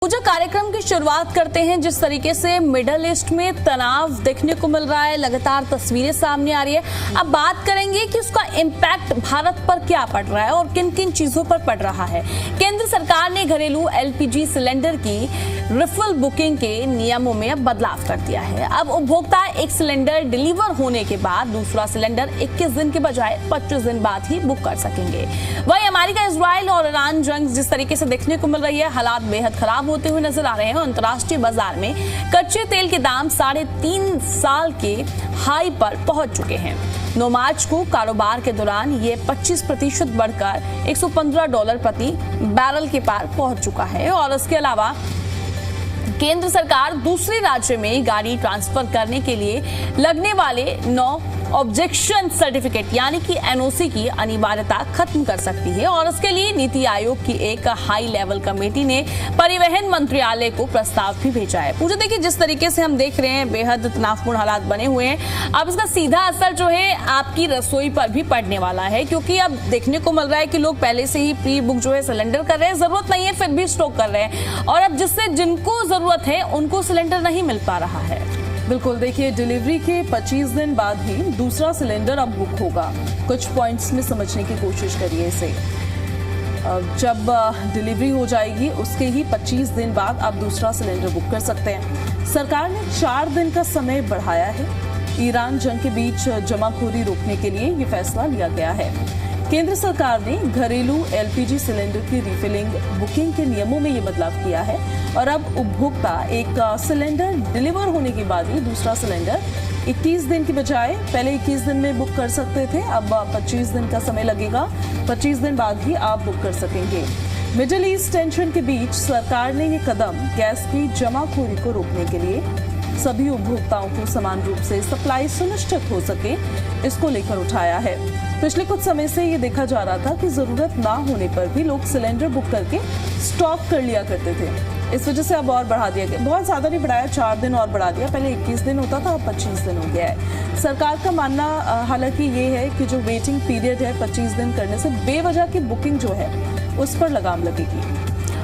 पूजा कार्यक्रम की शुरुआत करते हैं जिस तरीके से मिडल ईस्ट में तनाव देखने को मिल रहा है, लगातार तस्वीरें सामने आ रही है। अब बात करेंगे कि उसका इम्पैक्ट भारत पर क्या पड़ रहा है और किन किन चीजों पर पड़ रहा है। केंद्र सरकार ने घरेलू एलपीजी सिलेंडर की रिफिल बुकिंग के नियमों में अब बदलाव कर दिया है। अब उपभोक्ता एक सिलेंडर डिलीवर होने के बाद दूसरा सिलेंडर 21 दिन के बजाय 25 दिन बाद ही बुक कर सकेंगे। वहीं अमेरिका, इजराइल और ईरान जंग जिस तरीके से देखने को मिल रही है, हालात बेहद खराब होते हुए नजर आ रहे हैं। अंतर्राष्ट्रीय बाजार में कच्चे तेल के दाम 3.5 साल के हाई पर पहुंच चुके हैं। 9 मार्च को कारोबार के दौरान ये 25% बढ़कर $115 प्रति बैरल के पार पहुंच चुका है। और इसके अलावा केंद्र सरकार दूसरे राज्य में गाड़ी ट्रांसफर करने के लिए लगने वाले 9 ऑब्जेक्शन सर्टिफिकेट यानी कि एनओसी की अनिवार्यता खत्म कर सकती है। और इसके लिए नीति आयोग की एक हाई लेवल कमेटी ने परिवहन मंत्रालय को प्रस्ताव भी भेजा है। पूजा, देखिए जिस तरीके से हम देख रहे हैं बेहद तनावपूर्ण हालात बने हुए हैं। अब इसका सीधा असर जो है आपकी रसोई पर भी पड़ने वाला है, क्योंकि अब देखने को मिल रहा है कि लोग पहले से ही प्री बुक जो है सिलेंडर कर रहे हैं, जरूरत नहीं है फिर भी स्टॉक कर रहे हैं, और अब जिससे जिनको जरूरत है उनको सिलेंडर नहीं मिल पा रहा है। बिल्कुल, देखिए डिलीवरी के 25 दिन बाद ही दूसरा सिलेंडर अब बुक होगा। कुछ पॉइंट्स में समझने की कोशिश करिए इसे। जब डिलीवरी हो जाएगी उसके ही 25 दिन बाद आप दूसरा सिलेंडर बुक कर सकते हैं। सरकार ने 4 दिन का समय बढ़ाया है। ईरान जंग के बीच जमाखोरी रोकने के लिए ये फैसला लिया गया है। केंद्र सरकार ने घरेलू एलपीजी सिलेंडर की रिफिलिंग बुकिंग के नियमों में ये बदलाव किया है और अब उपभोक्ता एक सिलेंडर डिलीवर होने के बाद ही दूसरा सिलेंडर 21 दिन की बजाय पहले 21 दिन में बुक कर सकते थे, अब 25 दिन का समय लगेगा। 25 दिन बाद ही आप बुक कर सकेंगे। मिडिल ईस्ट टेंशन के बीच सरकार ने ये कदम गैस की जमाखोरी को रोकने के लिए सभी उपभोक्ताओं को समान रूप से सप्लाई सुनिश्चित हो सके, इसको लेकर उठाया है। पिछले कुछ समय से ये देखा जा रहा था कि जरूरत ना होने पर भी लोग सिलेंडर बुक करके स्टॉक कर लिया करते थे। इस वजह से अब और बढ़ा दिया गया, बहुत ज्यादा नहीं बढ़ाया, 4 दिन और बढ़ा दिया। पहले 21 दिन होता था, अब 25 दिन हो गया है। सरकार का मानना हालांकि ये है कि जो वेटिंग पीरियड है 25 दिन करने से बेवजह की बुकिंग जो है उस पर लगाम लगेगी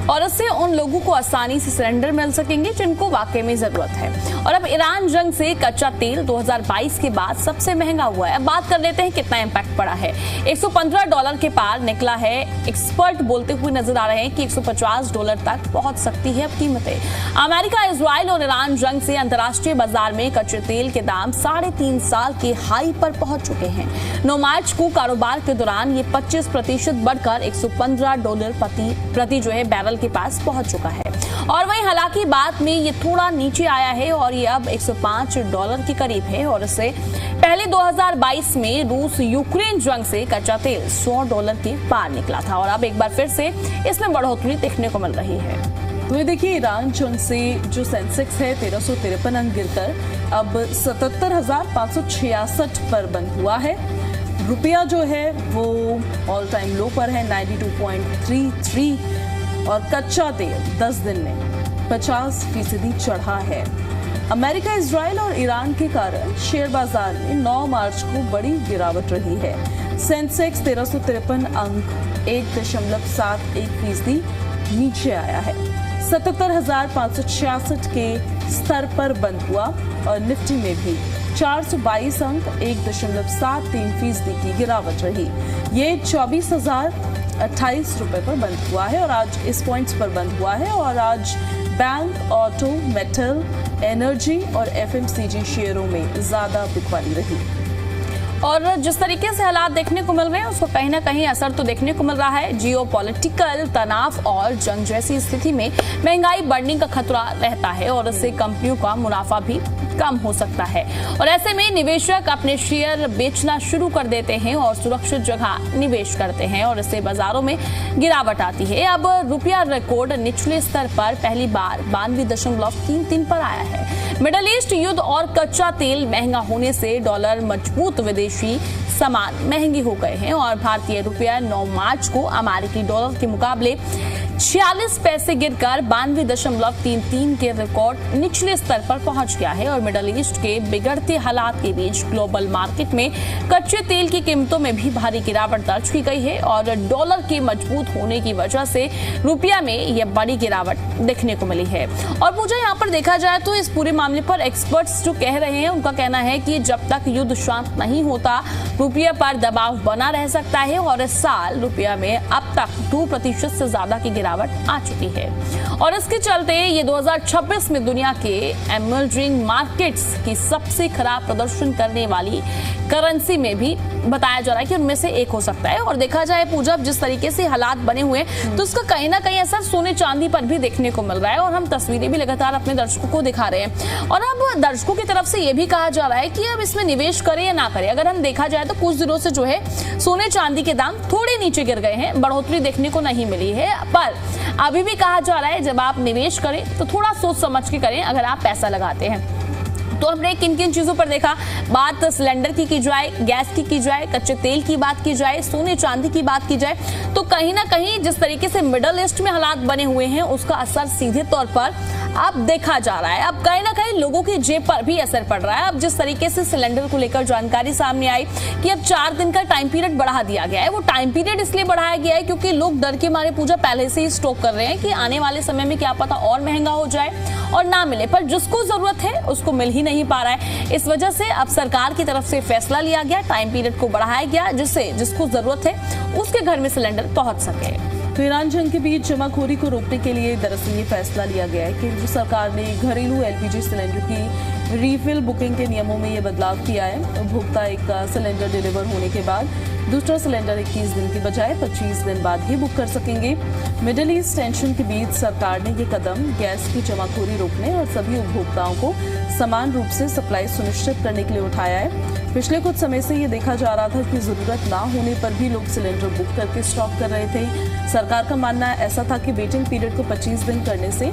और इससे उन लोगों को आसानी से सिलेंडर मिल सकेंगे जिनको वाकई में जरूरत है। और अब ईरान जंग से कच्चा तेल 2022 के बाद सबसे महंगा हुआ है। अब बात कर लेते हैं कितना इम्पैक्ट पड़ा है। $115 के पार निकला है। एक्सपर्ट बोलते हुए नजर आ रहे हैं कि $150 तक पहुंच सकती है अब कीमतें। अमेरिका, इजराइल और ईरान जंग से अंतर्राष्ट्रीय बाजार में कच्चे तेल के दाम 3.5 साल के हाई पर पहुंच चुके हैं। 9 मार्च को कारोबार के दौरान ये 25% बढ़कर $115 प्रति जो है बैरल के पास पहुंच चुका है। और वहीं हालांकि बाद में ये थोड़ा नीचे आया है और ये अब $105 के करीब है। और इससे पहले 2022 में रूस यूक्रेन जंग से कच्चा तेल $100 के पार निकला था और अब एक बार फिर से इसमें बढ़ोतरी देखने को मिल रही है। तो ये देखिए, ईरान जंग से जो सेंसेक्स है 1353 अंक गिरकर अब 77,566 पर बंद हुआ है। रुपया जो है वो ऑल टाइम लो पर है 92.33 और कच्चा तेल 10 दिन में 50% चढ़ा है। अमेरिका, इजराइल और ईरान के कारण शेयर बाजार में 9 मार्च को बड़ी गिरावट रही है। सेंसेक्स 1353 अंक 1.71% नीचे आया है। 77,566 के स्तर पर बंद हुआ और निफ्टी में भी 422 अंक 1.73% की गिरावट रही। ये 24,028 रुपए पर बंद हुआ है और आज इस पॉइंट्स पर बंद हुआ है। और आज बैंक, ऑटो, मेटल, एनर्जी और एफएमसीजी शेयरों में ज्यादा बिकवाली रही। और जिस तरीके से हालात देखने को मिल रहे हैं उसको कहीं ना कहीं असर तो देखने को मिल रहा है। जियोपॉलिटिकल तनाव और जंग जैसी स्थिति में महंगाई बढ़ने का खतरा रहता है और इससे कंपनियों का मुनाफा भी कम हो सकता है। और ऐसे में निवेशक अपने शेयर बेचना शुरू कर देते हैं और सुरक्षित जगह निवेश करते हैं और इससे बाजारों में गिरावट आती है। अब रुपया रिकॉर्ड निचले स्तर पर पहली बार 92.33 पर आया है। मिडल ईस्ट युद्ध और कच्चा तेल महंगा होने से डॉलर मजबूत, विदेशी सामान महंगे हो गए हैं और भारतीय रुपया 9 मार्च को अमेरिकी डॉलर के मुकाबले 46 पैसे गिरकर 92.33 के रिकॉर्ड निचले स्तर पर पहुंच गया है और मिडल ईस्ट के बिगड़ते हालात के बीच ग्लोबल मार्केट में कच्चे तेल की कीमतों में भी भारी गिरावट दर्ज की गई है और डॉलर के मजबूत होने की वजह से रुपया में यह बड़ी गिरावट देखने को मिली है। और पूजा, यहाँ पर देखा जाए तो इस पूरे मामले पर एक्सपर्ट्स जो कह रहे हैं उनका कहना है कि जब तक युद्ध शांत नहीं होता रुपये पर दबाव बना रह सकता है और इस साल रुपया में अब तक 2% से ज्यादा की गिरावट आ चुकी है और इसके चलते ये 2026 में दुनिया के एमर्जिंग मार्केट्स की सबसे खराब प्रदर्शन करने वाली करेंसी में भी बताया जा रहा है कि उनमें से एक हो सकता है। और देखा जाए पूजा, जिस तरीके से हालात बने हुए हैं तो उसका कहीं ना कहीं असर सोने चांदी पर भी देखने को मिल रहा है और हम तस्वीरें भी लगातार अपने दर्शकों को दिखा रहे हैं। और अब दर्शकों की तरफ से यह भी कहा जा रहा है कि अब इसमें निवेश करें या ना करें। अगर हम देखा जाए तो कुछ दिनों से जो है सोने चांदी के दाम थोड़े नीचे गिर गए हैं, बढ़ोतरी देखने को नहीं मिली है, पर अभी भी कहा जा रहा है जब आप निवेश करें तो थोड़ा सोच समझ के करें अगर आप पैसा लगाते हैं। तो हमने किन किन चीजों पर देखा, बात सिलेंडर की जाए, गैस की जाए, कच्चे तेल की बात की जाए, सोने चांदी की बात की जाए, तो कहीं ना कहीं जिस तरीके से मिडल ईस्ट में हालात बने हुए हैं उसका असर सीधे तौर पर अब देखा जा रहा है। अब कहीं ना कहीं लोगों की जेब पर भी असर पड़ रहा है। अब जिस तरीके से सिलेंडर को लेकर जानकारी सामने आई कि अब 4 दिन का टाइम पीरियड बढ़ा दिया गया है। वो टाइम पीरियड इसलिए बढ़ाया गया है क्योंकि लोग डर के मारे पूजा पहले से ही स्टॉक कर रहे हैं कि आने वाले समय में क्या पता और महंगा हो जाए और ना मिले, पर जिसको जरूरत है उसको मिल ही नहीं पा रहा है। इस वजह से अब सरकार की तरफ से फैसला लिया गया, टाइम पीरियड को बढ़ाया गया जिससे जिसको जरूरत है उसके घर में सिलेंडर पहुंच सके। तो ईरान जंग के बीच जमाखोरी को रोकने के लिए दरअसल ये फैसला लिया गया है कि केंद्र सरकार ने घरेलू एलपीजी सिलेंडर की रीफिल बुकिंग के नियमों में ये बदलाव किया है। उपभोक्ता एक सिलेंडर डिलीवर होने के बाद दूसरा सिलेंडर 21 दिन की बजाय 25 दिन बाद ही बुक कर सकेंगे। मिडिल ईस्ट टेंशन के बीच सरकार ने ये कदम गैस की जमाखोरी रोकने और सभी उपभोक्ताओं को समान रूप से सप्लाई सुनिश्चित करने के लिए उठाया है। पिछले कुछ समय से ये देखा जा रहा था कि जरूरत ना होने पर भी लोग सिलेंडर बुक करके स्टॉक कर रहे थे। सरकार का मानना ऐसा था कि वेटिंग पीरियड को 25 दिन करने से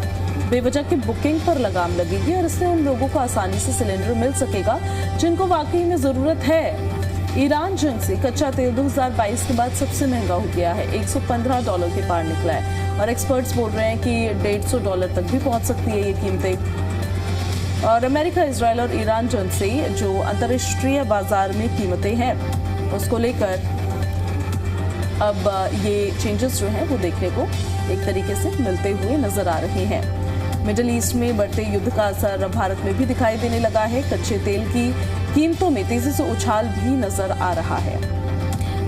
बेवजह की बुकिंग पर लगाम लगेगी और इससे उन लोगों को आसानी से सिलेंडर मिल सकेगा जिनको वाकई में जरूरत है। ईरान जंग से कच्चा तेल 2022 के बाद सबसे महंगा हो गया है, $115 के पार निकला है और एक्सपर्ट्स बोल रहे हैं कि $150 तक भी पहुंच सकती है ये कीमतें। और अमेरिका, इजराइल और ईरान जंग से जो अंतर्राष्ट्रीय बाजार में कीमतें हैं उसको लेकर अब ये चेंजेस जो हैं वो देखने को एक तरीके से मिलते हुए नजर आ रहे हैं। मिडिल ईस्ट में बढ़ते युद्ध का असर भारत में भी दिखाई देने लगा है। कच्चे तेल की कीमतों में तेजी से उछाल भी नजर आ रहा है।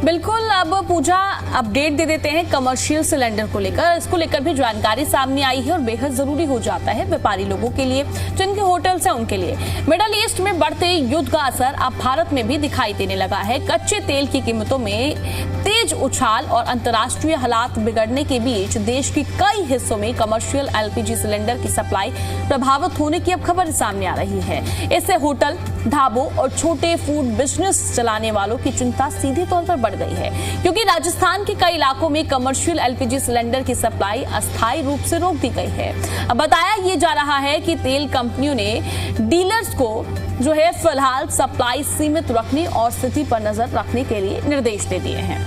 बिल्कुल, अब पूजा अपडेट दे देते हैं कमर्शियल सिलेंडर को लेकर। इसको लेकर भी जानकारी सामने आई है और बेहद जरूरी हो जाता है व्यापारी लोगों के लिए, जिनके होटल्स हैं उनके लिए। मिडल ईस्ट में बढ़ते युद्ध का असर अब भारत में भी दिखाई देने लगा है। कच्चे तेल की कीमतों में तेज उछाल और अंतर्राष्ट्रीय हालात बिगड़ने के बीच देश के कई हिस्सों में कमर्शियल एलपीजी सिलेंडर की सप्लाई प्रभावित होने की अब खबर सामने आ रही है। इससे होटल, ढाबों और छोटे फूड बिजनेस चलाने वालों की चिंता सीधे तौर पर बढ़ गई है, क्योंकि राजस्थान के कई इलाकों में कमर्शियल एलपीजी सिलेंडर की सप्लाई अस्थायी रूप से रोक दी गई है। अब बताया ये जा रहा है कि तेल कंपनियों ने डीलर्स को जो है फिलहाल सप्लाई सीमित रखने और स्थिति पर नजर रखने के लिए निर्देश दे दिए हैं।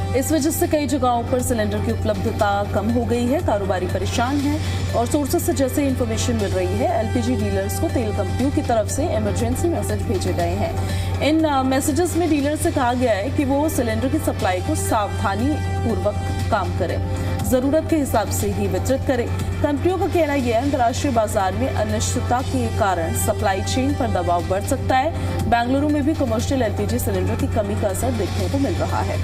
इस वजह से कई जगहों पर सिलेंडर की उपलब्धता कम हो गई है, कारोबारी परेशान हैं और सोर्सेस से जैसे इंफॉर्मेशन मिल रही है एलपीजी डीलर्स को तेल कंपनियों की तरफ से इमरजेंसी मैसेज भेजे गए हैं। इन मैसेजेस में डीलर से कहा गया है कि वो सिलेंडर की सप्लाई को सावधानी पूर्वक काम करें, जरूरत के हिसाब से ही वितरित करें। कंपनियों का कहना यह है अंतर्राष्ट्रीय बाजार में अनिश्चितता के कारण सप्लाई चेन पर दबाव बढ़ सकता है। बेंगलुरु में भी कमर्शियल एलपीजी सिलेंडर की कमी का असर देखने को मिल रहा है।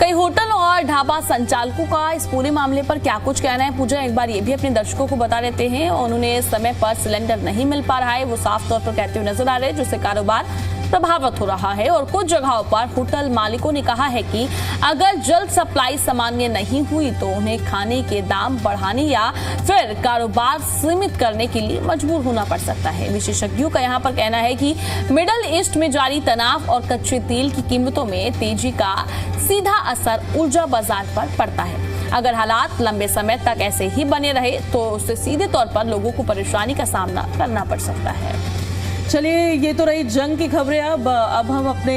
कई होटल और ढाबा संचालकों का इस पूरे मामले पर क्या कुछ कहना है पूजा, एक बार ये भी अपने दर्शकों को बता देते हैं। उन्होंने समय पर सिलेंडर नहीं मिल पा रहा है वो साफ तौर पर कहते हुए नजर आ रहे हैं, जिससे कारोबार प्रभावित हो रहा है। और कुछ जगहों पर होटल मालिकों ने कहा है कि अगर जल्द सप्लाई सामान्य नहीं हुई तो उन्हें खाने के दाम बढ़ाने या फिर कारोबार सीमित करने के लिए मजबूर होना पड़ सकता है। विशेषज्ञों का यहाँ पर कहना है कि मिडल ईस्ट में जारी तनाव और कच्चे तेल की कीमतों में तेजी का सीधा असर ऊर्जा बाजार पर पड़ता है। अगर हालात लंबे समय तक ऐसे ही बने रहे तो उससे सीधे तौर पर लोगों को परेशानी का सामना करना पड़ सकता है। चलिए, ये तो रही जंग की खबरें। अब हम अपने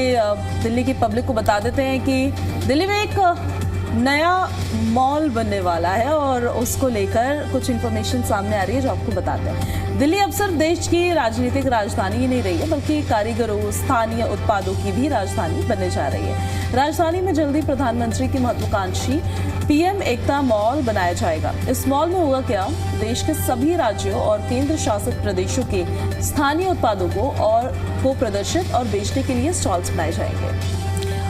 दिल्ली की पब्लिक को बता देते हैं कि दिल्ली में एक नया मॉल बनने वाला है और उसको लेकर कुछ इंफॉर्मेशन सामने आ रही है जो आपको बताते हैं। दिल्ली अब सिर्फ देश की राजनीतिक राजधानी ही नहीं रही है, बल्कि कारीगरों, स्थानीय उत्पादों की भी राजधानी बनने जा रही है। राजधानी में जल्दी प्रधानमंत्री की महत्वाकांक्षी पीएम एकता मॉल बनाया जाएगा। इस मॉल में होगा क्या? देश के सभी राज्यों और केंद्र शासित प्रदेशों के स्थानीय उत्पादों को प्रदर्शित और बेचने के लिए स्टॉल्स बनाए जाएंगे।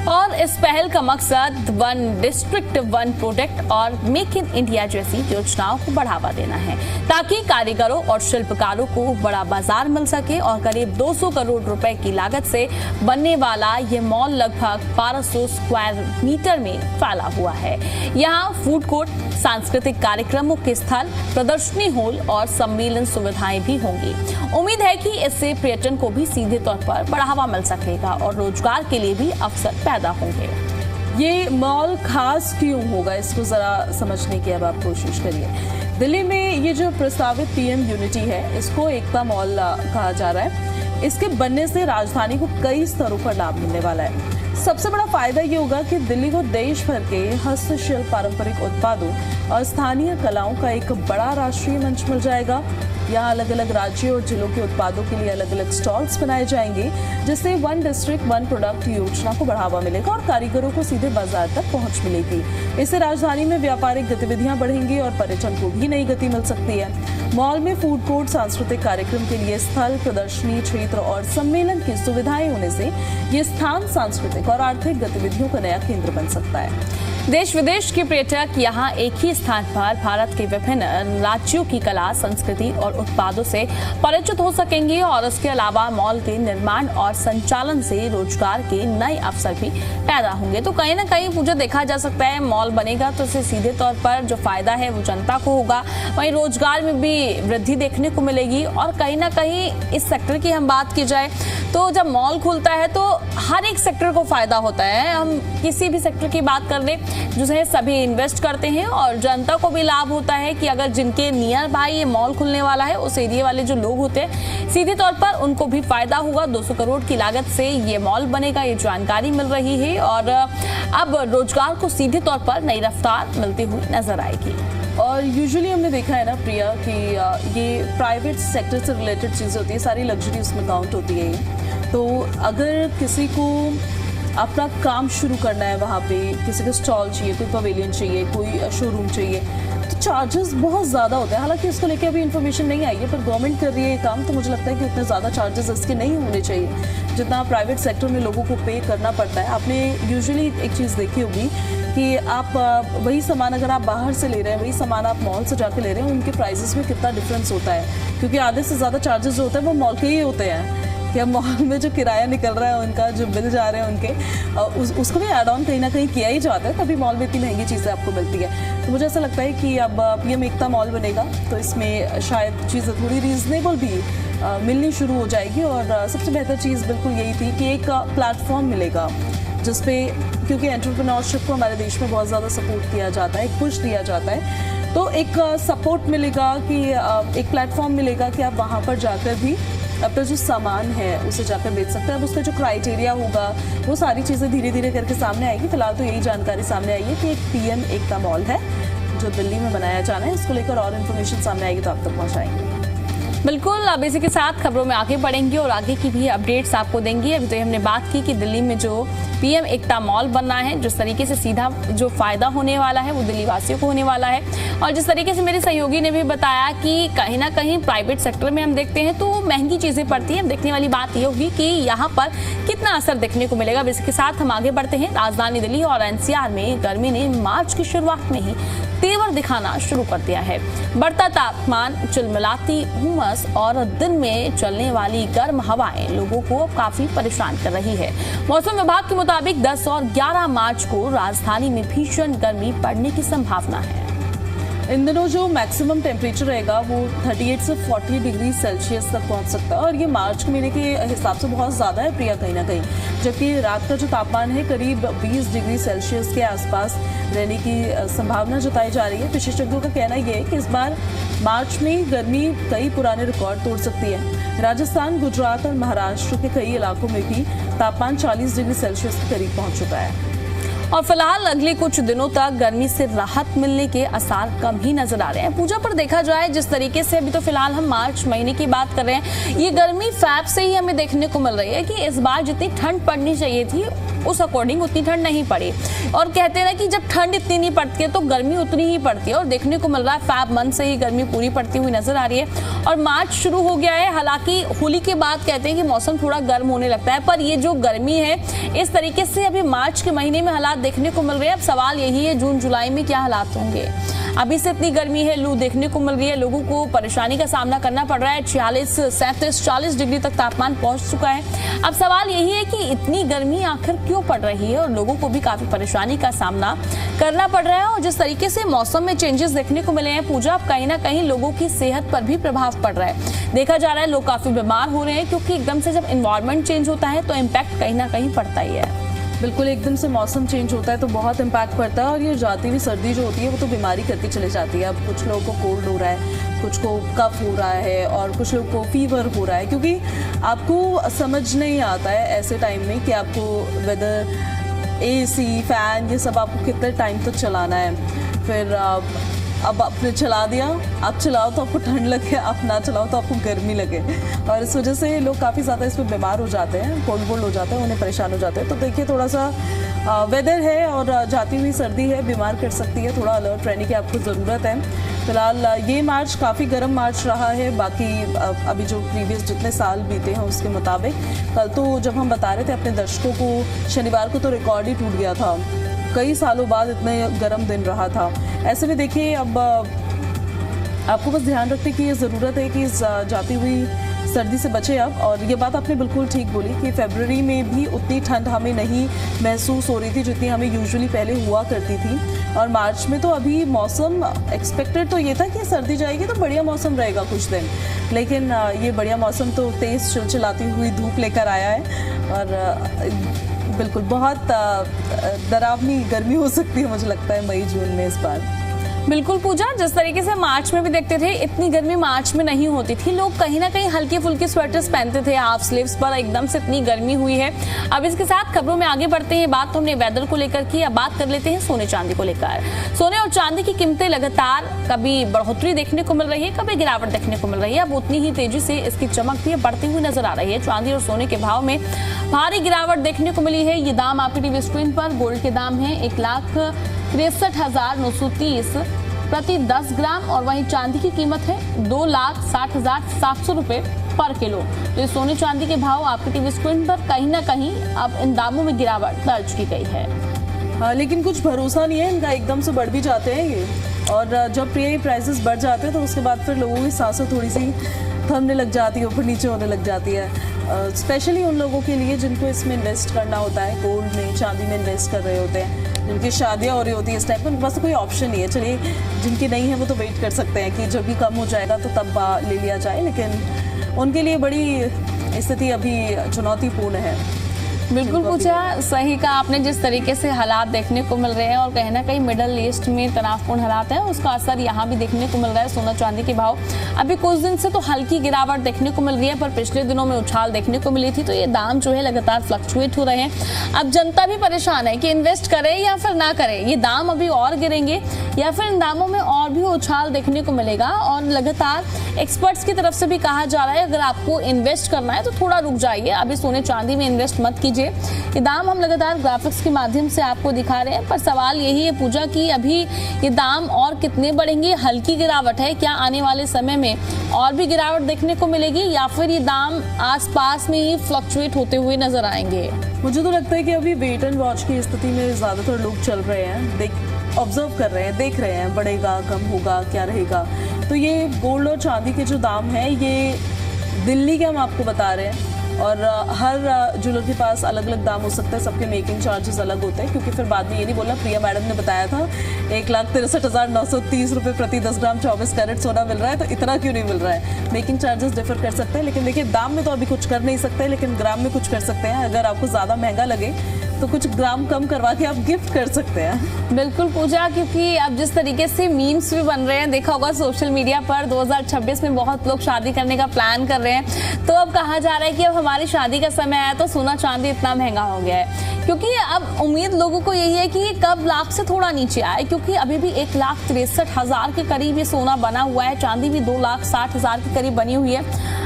और इस पहल का मकसद वन डिस्ट्रिक्ट वन प्रोडक्ट और मेक इन इंडिया जैसी योजनाओं को बढ़ावा देना है, ताकि कारीगरों और शिल्पकारों को बड़ा बाजार मिल सके। और करीब 200 करोड़ रुपए की लागत से बनने वाला ये मॉल लगभग 1200 स्क्वायर मीटर में फैला हुआ है। यहाँ फूड कोर्ट, सांस्कृतिक कार्यक्रमों के स्थल, प्रदर्शनी हॉल और सम्मेलन सुविधाएं भी होंगी। उम्मीद है कि इससे पर्यटन को भी सीधे तौर पर बढ़ावा मिल सकेगा और रोजगार के लिए भी अवसर पैदा होंगे। ये मॉल खास क्यों होगा, इसको जरा समझने की अब आप कोशिश करिए। दिल्ली में ये जो प्रस्तावित पीएम यूनिटी है, इसको एकता मॉल कहा जा रहा है। इसके बनने से राजधानी को कई स्तरों पर लाभ मिलने वाला है। सबसे बड़ा फायदा ये होगा कि दिल्ली को देश भर के हस्तशिल्प, पारंपरिक उत्पादों और स्थानीय कलाओं का एक बड़ा राष्ट्रीय मंच मिल जाएगा। यहाँ अलग अलग राज्यों और जिलों के उत्पादों के लिए अलग अलग स्टॉल्स बनाए जाएंगे, जिससे वन डिस्ट्रिक्ट वन प्रोडक्ट योजना को बढ़ावा मिलेगा और कारीगरों को सीधे बाजार तक पहुंच मिलेगी। इससे राजधानी में व्यापारिक गतिविधियां बढ़ेंगी और पर्यटन को भी नई गति मिल सकती है। मॉल में फूड कोर्ट, सांस्कृतिक कार्यक्रम के लिए स्थल, प्रदर्शनी क्षेत्र और सम्मेलन की सुविधाएं होने से ये स्थान सांस्कृतिक और आर्थिक गतिविधियों का नया केंद्र बन सकता है। देश विदेश के पर्यटक यहाँ एक ही स्थान पर भारत के विभिन्न राज्यों की कला, संस्कृति और उत्पादों से परिचित हो सकेंगे। और इसके अलावा मॉल के निर्माण और संचालन से रोजगार के नए अवसर भी पैदा होंगे। तो कहीं ना कहीं मुझे देखा जा सकता है, मॉल बनेगा तो इससे सीधे तौर पर जो फायदा है वो जनता को होगा, वहीं रोजगार में भी वृद्धि देखने को मिलेगी। और कहीं ना कहीं इस सेक्टर की हम बात की जाए तो जब मॉल खुलता है तो हर एक सेक्टर को फायदा होता है। हम किसी भी सेक्टर की बात कर लें, जो है सभी इन्वेस्ट करते हैं और जनता को भी लाभ होता है कि अगर जिनके नियर बाय ये मॉल खुलने वाला है, उस एरिया वाले जो लोग होते हैं, सीधे तौर पर उनको भी फायदा होगा। 200 करोड़ की लागत से ये मॉल बनेगा, ये जानकारी मिल रही है। और अब रोजगार को सीधे तौर पर नई रफ्तार मिलती हुई नजर आएगी। और यूजुअली हमने देखा है ना प्रिया कि ये प्राइवेट सेक्टर से रिलेटेड चीज़ें होती है, सारी लग्जरी उसमें काउंट होती है। तो अगर किसी को अपना काम शुरू करना है, वहाँ पे किसी को स्टॉल चाहिए, कोई पवेलियन चाहिए, कोई शोरूम चाहिए, तो चार्जेस बहुत ज़्यादा होते हैं। हालांकि इसको लेके अभी इन्फॉर्मेशन नहीं आई है, पर गवर्नमेंट कर रही है ये काम, तो मुझे लगता है कि इतने ज़्यादा चार्जेस इसके नहीं होने चाहिए जितना प्राइवेट सेक्टर में लोगों को पे करना पड़ता है। आपने यूजुअली एक चीज़ देखी होगी कि आप वही सामान अगर आप बाहर से ले रहे हैं, वही सामान आप मॉल से जाकर ले रहे हैं, उनके प्राइसेस में कितना डिफरेंस होता है, क्योंकि आधे से ज़्यादा चार्जेस जो होते हैं वो मॉल के ही होते हैं। या मॉल में जो किराया निकल रहा है, उनका जो बिल जा रहे हैं उनके, उसको भी ऐड ऑन कहीं ना कहीं किया ही जाता है, तभी मॉल में इतनी महंगी चीज़ें आपको मिलती है। तो मुझे ऐसा लगता है कि अब पीएम एकता मॉल बनेगा तो इसमें शायद चीज़ें थोड़ी रीजनेबल भी मिलनी शुरू हो जाएगी। और सबसे बेहतर चीज़ बिल्कुल यही थी कि एक प्लेटफॉर्म मिलेगा जिसपे, क्योंकि एंटरप्रेन्योरशिप को हमारे देश में बहुत ज़्यादा सपोर्ट किया जाता है, एक पुश दिया जाता है, तो एक सपोर्ट मिलेगा कि एक प्लेटफॉर्म मिलेगा कि आप वहाँ पर जाकर भी अपना जो सामान है उसे जाकर बेच सकते हैं। अब उसका जो क्राइटेरिया होगा वो सारी चीज़ें धीरे धीरे करके सामने आएगी। फिलहाल तो यही जानकारी सामने आई है कि एक पीएम एकता मॉल है जो दिल्ली में बनाया जाना है। इसको लेकर और इन्फॉर्मेशन सामने आएगी तो आप तक पहुँचाएंगे। बिल्कुल, अब इसी के साथ खबरों में आगे बढ़ेंगे और आगे की भी अपडेट्स आपको देंगे। अभी तो हमने बात की कि दिल्ली में जो पीएम एकता मॉल बनना है, जिस तरीके से सीधा जो फायदा होने वाला है वो दिल्ली वासियों को होने वाला है। और जिस तरीके से मेरे सहयोगी ने भी बताया कि कहीं ना कहीं प्राइवेट सेक्टर में हम देखते हैं तो महंगी चीजें पड़ती हैं। देखने वाली बात ये होगी कि यहाँ पर कितना असर देखने को मिलेगा। इसी के साथ हम आगे बढ़ते हैं। राजधानी दिल्ली और एनसीआर में गर्मी ने मार्च की शुरुआत में ही तेवर दिखाना शुरू कर दिया है। बढ़ता तापमान, चिलमिलाती उमस और दिन में चलने वाली गर्म हवाएं लोगों को काफी परेशान कर रही है। मौसम विभाग के मुताबिक 10 और 11 मार्च को राजधानी में भीषण गर्मी पड़ने की संभावना है। इन दिनों जो मैक्सिमम टेम्परेचर रहेगा वो 38 से 40 डिग्री सेल्सियस तक पहुंच सकता है और ये मार्च के महीने के हिसाब से बहुत ज़्यादा है प्रिया, कहीं ना कहीं। जबकि रात का जो तापमान है करीब 20 डिग्री सेल्सियस के आसपास रहने की संभावना जताई जा रही है। विशेषज्ञों का कहना यह है कि इस बार मार्च में गर्मी कई पुराने रिकॉर्ड तोड़ सकती है। राजस्थान, गुजरात और महाराष्ट्र के कई इलाकों में भी तापमान 40 डिग्री सेल्सियस के करीब पहुँच चुका है। और फिलहाल अगले कुछ दिनों तक गर्मी से राहत मिलने के आसार कम ही नजर आ रहे हैं। पूजा पर देखा जाए जिस तरीके से, अभी तो फिलहाल हम मार्च महीने की बात कर रहे हैं, ये गर्मी फैब से ही हमें देखने को मिल रही है कि इस बार जितनी ठंड पड़नी चाहिए थी उस अकॉर्डिंग उतनी ठंड नहीं पड़ी। और कहते हैं ना कि जब ठंड इतनी नहीं पड़ती है तो गर्मी उतनी ही पड़ती है, और देखने को मिल रहा है फैब मंथ से ही गर्मी पूरी पड़ती हुई नजर आ रही है और मार्च शुरू हो गया है। हालांकि होली के बाद कहते हैं कि मौसम थोड़ा गर्म होने लगता है, पर ये जो गर्मी है इस तरीके से अभी मार्च के महीने में हालात देखने को मिल रहे हैं। अब सवाल यही है जून जुलाई में क्या हालात होंगे। अभी से इतनी गर्मी है, लू देखने को मिल रही है, लोगों को परेशानी का सामना करना पड़ रहा है। 46, 37, 40 डिग्री तक तापमान पहुंच चुका है। अब सवाल यही है कि इतनी गर्मी आखिर क्यों पड़ रही है और लोगों को भी काफी परेशानी का सामना करना पड़ रहा है। और जिस तरीके से मौसम में चेंजेस देखने को मिले हैं पूजा, अब कहीं ना कहीं लोगों की सेहत पर भी प्रभाव पड़ रहा है। देखा जा रहा है लोग काफी बीमार हो रहे हैं, क्योंकि एकदम से जब एनवायरनमेंट चेंज होता है तो इम्पैक्ट कहीं ना कहीं पड़ता ही है। बिल्कुल, एकदम से मौसम चेंज होता है तो बहुत इम्पैक्ट पड़ता है, और ये जाती हुई सर्दी जो होती है वो तो बीमारी करती चली जाती है। अब कुछ लोगों को कोल्ड हो रहा है, कुछ को कफ हो रहा है और कुछ लोगों को फीवर हो रहा है, क्योंकि आपको समझ नहीं आता है ऐसे टाइम में कि आपको वेदर, AC, फैन, ये सब आपको कितने टाइम तक चलाना है। फिर अब आपने चला दिया, आप चलाओ तो आपको ठंड लगे, आप ना चलाओ तो आपको गर्मी लगे, और इस वजह से लोग काफ़ी ज़्यादा इसमें बीमार हो जाते हैं, कोल्ड हो जाते हैं, उन्हें परेशान हो जाते हैं। तो देखिए, थोड़ा सा वेदर है और जाती हुई सर्दी है, बीमार कर सकती है, थोड़ा अलर्ट रहने की आपको ज़रूरत है। फिलहाल ये मार्च काफ़ी गर्म मार्च रहा है, बाकी अभी जो प्रीवियस जितने साल बीते हैं उसके मुताबिक। कल तो जब हम बता रहे थे अपने दर्शकों को, शनिवार को तो रिकॉर्ड ही टूट गया था, कई सालों बाद इतने गर्म दिन रहा था। ऐसे में देखिए, अब आपको बस ध्यान रखने की ये ज़रूरत है कि इस जाती हुई सर्दी से बचे अब। और ये बात आपने बिल्कुल ठीक बोली कि फरवरी में भी उतनी ठंड हमें नहीं महसूस हो रही थी जितनी हमें यूजुअली पहले हुआ करती थी। और मार्च में तो अभी मौसम एक्सपेक्टेड तो ये था कि सर्दी जाएगी तो बढ़िया मौसम रहेगा कुछ दिन, लेकिन ये बढ़िया मौसम तो तेज़ चिलचिलाती हुई धूप लेकर आया है। और बिल्कुल बहुत डरावनी गर्मी हो सकती है मुझे लगता है मई जून में इस बार। बिल्कुल पूजा, जिस तरीके से मार्च में भी देखते थे इतनी गर्मी मार्च में नहीं होती थी, लोग कहीं ना कहीं हल्के फुल्के स्वेटर्स पहनते थे, हाफ स्लीव्स पर, एकदम से इतनी गर्मी हुई है। अब इसके साथ खबरों में आगे बढ़ते हैं। बात तो हमने वेदर को लेकर की, अब बात कर लेते हैं सोने चांदी को लेकर। सोने और चांदी की कीमतें लगातार कभी बढ़ोतरी देखने को मिल रही है, कभी गिरावट देखने को मिल रही है। अब उतनी ही तेजी से इसकी चमक भी बढ़ती हुई नजर आ रही है। चांदी और सोने के भाव में भारी गिरावट देखने को मिली है। ये दाम आपकी टीवी स्क्रीन पर, गोल्ड के दाम है 1,63,930 प्रति 10 ग्राम, और वहीं चांदी की कीमत है 2,60,700 रुपए पर किलो। तो ये सोने चांदी के भाव आपकी टीवी स्क्रीन पर, कहीं ना कहीं अब इन दामों में गिरावट दर्ज की गई है। हाँ, लेकिन कुछ भरोसा नहीं है इनका, एकदम से बढ़ भी जाते हैं ये, और जब ये प्राइसेस बढ़ जाते हैं तो उसके बाद फिर लोगों की सांसें थोड़ी सी थमने लग जाती है, ऊपर नीचे होने लग जाती है। स्पेशली उन लोगों के लिए जिनको इसमें इन्वेस्ट करना होता है, गोल्ड में, चांदी में इन्वेस्ट कर रहे होते हैं, जिनकी शादियाँ हो रही होती है इस टाइम पर, उनके पास तो कोई ऑप्शन नहीं है। चलिए, जिनकी नहीं है वो तो वेट कर सकते हैं कि जब भी कम हो जाएगा तो तब ले लिया जाए, लेकिन उनके लिए बड़ी स्थिति अभी चुनौतीपूर्ण है। बिल्कुल पूछा, सही कहा आपने। जिस तरीके से हालात देखने को मिल रहे हैं और कहीं ना कहीं मिडल ईस्ट में तनावपूर्ण हालात है, उसका असर यहाँ भी देखने को मिल रहा है। सोना चांदी के भाव अभी कुछ दिन से तो हल्की गिरावट देखने को मिल रही है, पर पिछले दिनों में उछाल देखने को मिली थी, तो ये दाम जो है लगातार फ्लक्चुएट हो रहे हैं। अब जनता भी परेशान है कि इन्वेस्ट करे या फिर ना करे, ये दाम अभी और गिरेंगे या फिर इन दामों में और भी उछाल देखने को मिलेगा। और लगातार एक्सपर्ट्स की तरफ से भी कहा जा रहा है अगर आपको इन्वेस्ट करना है तो थोड़ा रुक जाइए, अभी सोने चांदी में इन्वेस्ट मत कीजिए। ये दाम हम लगातार ग्राफिक्स के माध्यम से आपको दिखा रहे हैं, पर सवाल यही है पूजा कि अभी ये दाम और कितने बढ़ेंगे। हल्की गिरावट है, क्या आने वाले समय में और भी गिरावट देखने को मिलेगी या फिर ये दाम आसपास में ही फ्लक्चुएट होते हुए नजर आएंगे? मुझे तो लगता है कि अभी वेट एंड वॉच की स्थिति में ज्यादातर लोग चल रहे हैं, ऑब्जर्व कर रहे हैं, देख रहे हैं बढ़ेगा कम होगा क्या रहेगा। तो ये गोल्ड और चांदी के जो दाम है ये दिल्ली के हम आपको बता रहे हैं, और हर ज्वेलर के पास अलग अलग दाम हो सकता है, सबके मेकिंग चार्जेस अलग होते हैं, क्योंकि फिर बाद में ये नहीं बोलना प्रिया मैडम ने बताया था 1,63,930 रुपये प्रति 10 ग्राम 24 कैरेट सोना मिल रहा है, तो इतना क्यों नहीं मिल रहा है। मेकिंग चार्जेस डिफर कर सकते हैं, लेकिन देखिए दाम में तो अभी कुछ कर नहीं सकते, लेकिन ग्राम में कुछ कर सकते हैं। अगर आपको ज़्यादा महंगा लगे तो कुछ ग्राम कम करवा के आप गिफ्ट कर सकते हैं। बिल्कुल पूजा, क्योंकि अब जिस तरीके से मीम्स भी बन रहे हैं, देखा होगा सोशल मीडिया पर 2026 में बहुत लोग शादी करने का प्लान कर रहे हैं। तो अब कहा जा रहा है कि अब हमारी शादी का समय आया तो सोना चांदी इतना महंगा हो गया है, क्योंकि अब उम्मीद लोगों को यही है कि ये कब लाख से थोड़ा नीचे आए, क्योंकि अभी भी 1,63,000 के करीब ये सोना बना हुआ है। चांदी भी 2,60,000 के करीब बनी हुई है।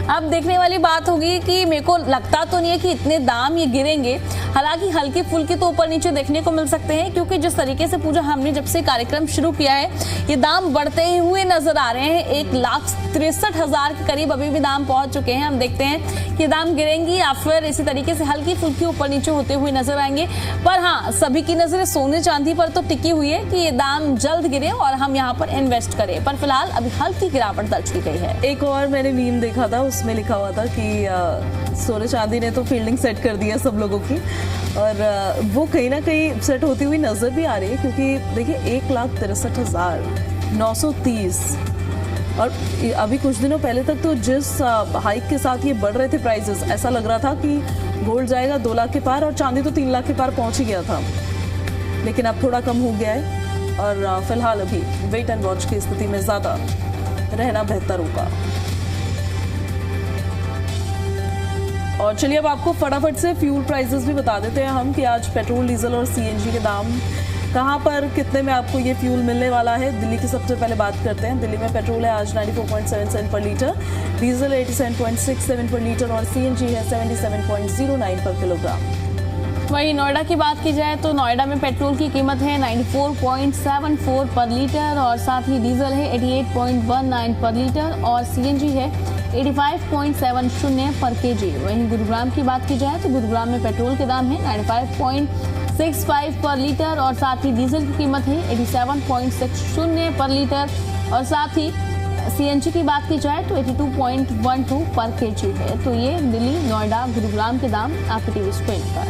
अब देखने वाली बात होगी कि मेरे को लगता तो नहीं है कि इतने दाम ये गिरेंगे, हालांकि हल्की फुल्की तो ऊपर नीचे देखने को मिल सकते हैं, क्योंकि जिस तरीके से पूजा हमने जब से कार्यक्रम शुरू किया है ये दाम बढ़ते हुए नजर आ रहे हैं। 1,63,000 के करीब अभी भी दाम पहुंच चुके हैं। हम देखते हैं कि दाम गिरेंगी या फिर इसी तरीके से हल्की फुल्की ऊपर नीचे होते हुए नजर आएंगे। पर हाँ, सभी की नजरें सोने चांदी पर तो टिकी हुई है कि ये दाम जल्द गिरे और हम यहाँ पर इन्वेस्ट करें, पर फिलहाल अभी हल्की गिरावट दर्ज की गई है। एक और मैंने मीम देखा था, उसमें लिखा हुआ था कि सोने चांदी ने तो फील्डिंग सेट कर दी है सब लोगों की, और वो कहीं ना कहीं सेट होती हुई नजर भी आ रही है, क्योंकि देखिए 1,63,930 और अभी कुछ दिनों पहले तक तो जिस हाइक के साथ ये बढ़ रहे थे प्राइसेस, ऐसा लग रहा था कि गोल्ड जाएगा 2 लाख के पार और चांदी तो 3 लाख के पार पहुंच ही गया था। लेकिन अब थोड़ा कम हो गया है और फिलहाल अभी वेट एंड वॉच की स्थिति में ज्यादा रहना बेहतर होगा। और चलिए अब आपको फटाफट से फ्यूल प्राइसेस भी बता देते हैं हम कि आज पेट्रोल, डीजल और सीएनजी के दाम कहां पर कितने में आपको ये फ्यूल मिलने वाला है। दिल्ली की सबसे पहले बात करते हैं। दिल्ली में पेट्रोल है आज 94.7 सेंट पर लीटर, डीजल 87.67 पर लीटर और सीएनजी है 77.09 पर किलोग्राम। वहीं नोएडा की बात की जाए तो नोएडा में पेट्रोल की कीमत है 94.74 पर लीटर और साथ ही डीजल है 88.19 पर लीटर और सीएनजी है 85.70 पर केजी। वहीं गुरुग्राम की बात की जाए तो गुरुग्राम में पेट्रोल के दाम है 95.65 पर लीटर और साथ ही डीजल की कीमत है 87.60 पर लीटर और साथ ही सीएनजी की बात की जाए तो 82.12 पर केजी है। तो ये दिल्ली, नोएडा, गुरुग्राम के दाम आपके टीवी स्क्रीन पर।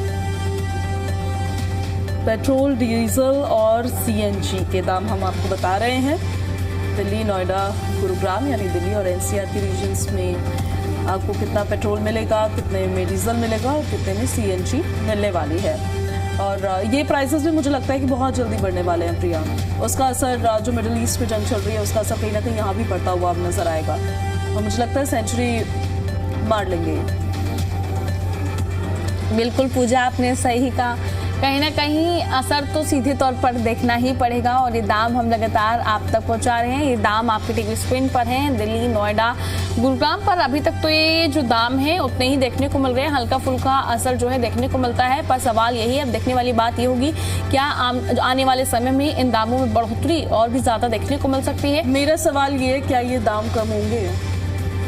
पेट्रोल, डीजल और सीएनजी के दाम हम आपको बता रहे हैं। दिल्ली, नोएडा, गुरुग्राम यानी दिल्ली और एनसीआर के रीजन्स में आपको कितना पेट्रोल मिलेगा, कितने में डीजल मिलेगा और कितने में सीएनजी मिलने वाली है। और ये प्राइसेस भी मुझे लगता है कि बहुत जल्दी बढ़ने वाले हैं प्रिया। उसका असर जो मिडिल ईस्ट में जंग चल रही है उसका असर कहीं ना कहीं यहाँ भी पड़ता हुआ अब नजर आएगा और मुझे लगता है सेंचुरी मार लेंगे। बिल्कुल पूजा, आपने सही कहा। कहीं ना कहीं असर तो सीधे तौर पर देखना ही पड़ेगा और ये दाम हम लगातार आप तक पहुंचा रहे हैं। ये दाम आपके टीवी स्क्रीन पर हैं। दिल्ली, नोएडा, गुरुग्राम पर अभी तक तो ये जो दाम है उतने ही देखने को मिल रहे हैं। हल्का फुल्का असर जो है देखने को मिलता है, पर सवाल यही है, अब देखने वाली बात ये होगी क्या आने वाले समय में इन दामों में बढ़ोतरी और भी ज्यादा देखने को मिल सकती है। मेरा सवाल ये है, क्या ये दाम कम होंगे?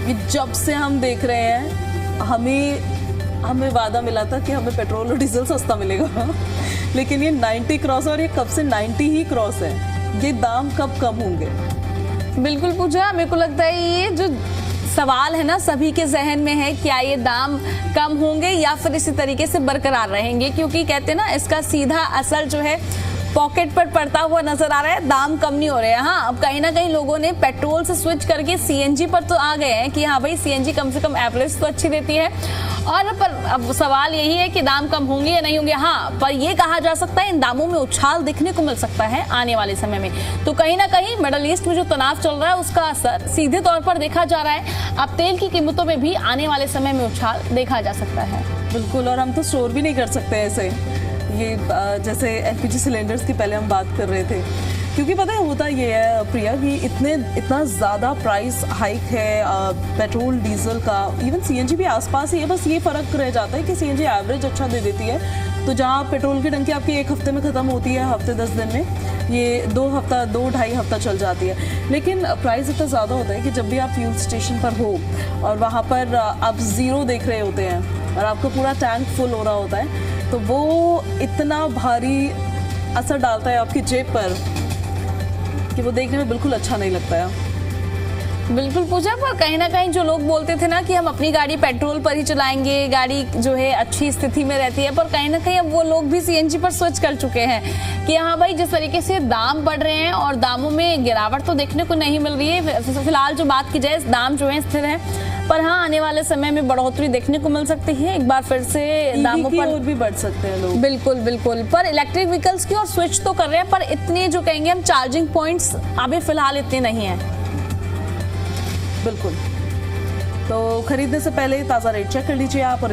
ये जब से हम देख रहे हैं हमें वादा मिला था कि हमें पेट्रोल और डीजल सस्ता मिलेगा लेकिन ये 90 क्रॉस और ये कब से 90 ही क्रॉस है। ये दाम कब कम होंगे? बिल्कुल पूजा, मेरे को लगता है ये जो सवाल है ना सभी के जहन में है, क्या ये दाम कम होंगे या फिर इसी तरीके से बरकरार रहेंगे, क्योंकि कहते हैं ना इसका सीधा असर जो है पॉकेट पर पड़ता हुआ नजर आ रहा है। दाम कम नहीं हो रहे हैं। हाँ, अब कहीं ना कहीं लोगों ने पेट्रोल से स्विच करके सीएनजी पर तो आ गए हैं कि हाँ भाई सीएनजी कम से कम एवरेज तो अच्छी देती है। और पर अब सवाल यही है कि दाम कम होंगे या नहीं होंगे। हाँ, पर ये कहा जा सकता है इन दामों में उछाल देखने को मिल सकता है आने वाले समय में। तो कहीं ना कहीं मिडल ईस्ट में जो तनाव चल रहा है उसका असर सीधे तौर पर देखा जा रहा है। अब तेल की कीमतों में भी आने वाले समय में उछाल देखा जा सकता है। बिल्कुल, और हम तो स्टोर भी नहीं कर सकते ऐसे, ये जैसे एलपीजी सिलेंडर्स की पहले हम बात कर रहे थे, क्योंकि पता है होता ये है प्रिया कि इतना ज़्यादा प्राइस हाइक है पेट्रोल डीजल का, इवन सीएनजी भी आसपास ही है। बस ये फ़र्क रह जाता है कि सीएनजी एवरेज अच्छा दे देती है, तो जहाँ पेट्रोल की टंकी आपकी 1 हफ्ते में ख़त्म होती है, हफ्ते 10 दिन में, ये 2-2.5 हफ्ता चल जाती है। लेकिन प्राइस इतना ज़्यादा होता है कि जब भी आप फ्यूल स्टेशन पर हो और वहाँ पर आप ज़ीरो देख रहे होते हैं और आपका पूरा टैंक फुल हो रहा होता है, तो वो इतना भारी असर डालता है आपकी जेब पर कि वो देखने में बिल्कुल अच्छा नहीं लगता है। बिल्कुल पूछा, पर कहीं ना कहीं जो लोग बोलते थे ना कि हम अपनी गाड़ी पेट्रोल पर ही चलाएंगे, गाड़ी जो है अच्छी स्थिति में रहती है, पर कहीं ना कहीं अब वो लोग भी सीएनजी पर स्विच कर चुके हैं कि हाँ भाई, जिस तरीके से दाम बढ़ रहे हैं और दामों में गिरावट तो देखने को नहीं मिल रही है फिलहाल, जो बात की जाए दाम जो है स्थिर है, पर हाँ आने वाले समय में बढ़ोतरी देखने को मिल सकती है, एक बार फिर से दामों पर और भी बढ़ सकते हैं लोग। बिल्कुल बिल्कुल, पर इलेक्ट्रिक व्हीकल्स की और स्विच तो कर रहे हैं, पर इतने जो कहेंगे हम चार्जिंग पॉइंट्स अभी फिलहाल इतने नहीं हैं। बिल्कुल, तो खरीदने से पहले ताज़ा रेट चेक कर लीजिए आप। और